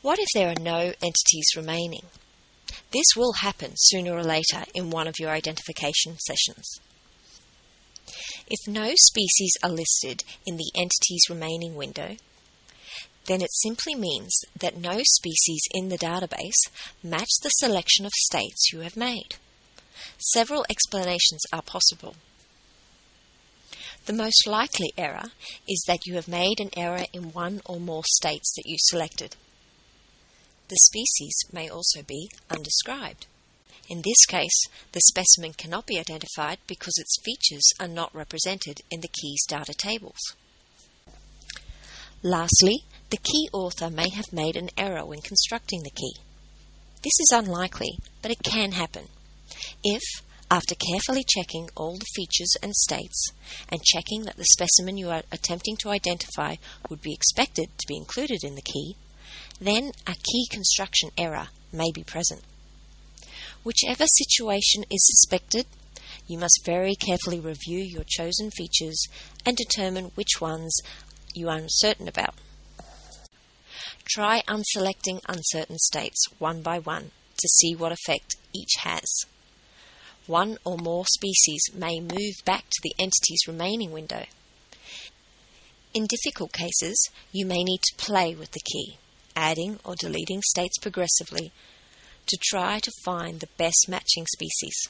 What if there are no entities remaining? This will happen sooner or later in one of your identification sessions. If no species are listed in the Entities Remaining window, then it simply means that no species in the database match the selection of states you have made. Several explanations are possible. The most likely error is that you have made an error in one or more states that you selected. The species may also be undescribed. In this case, the specimen cannot be identified because its features are not represented in the key's data tables. Lastly, the key author may have made an error when constructing the key. This is unlikely, but it can happen. If, after carefully checking all the features and states, and checking that the specimen you are attempting to identify would be expected to be included in the key, then a key construction error may be present. Whichever situation is suspected, you must very carefully review your chosen features and determine which ones you are uncertain about. Try unselecting uncertain states one by one to see what effect each has. One or more species may move back to the Entities Remaining window. In difficult cases, you may need to play with the key, adding or deleting states progressively to try to find the best matching species.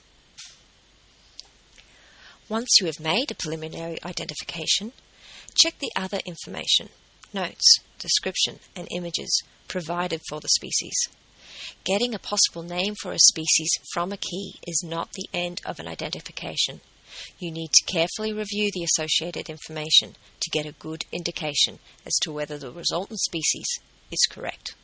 Once you have made a preliminary identification, check the other information, notes, description, and images provided for the species. Getting a possible name for a species from a key is not the end of an identification. You need to carefully review the associated information to get a good indication as to whether the resultant species is correct.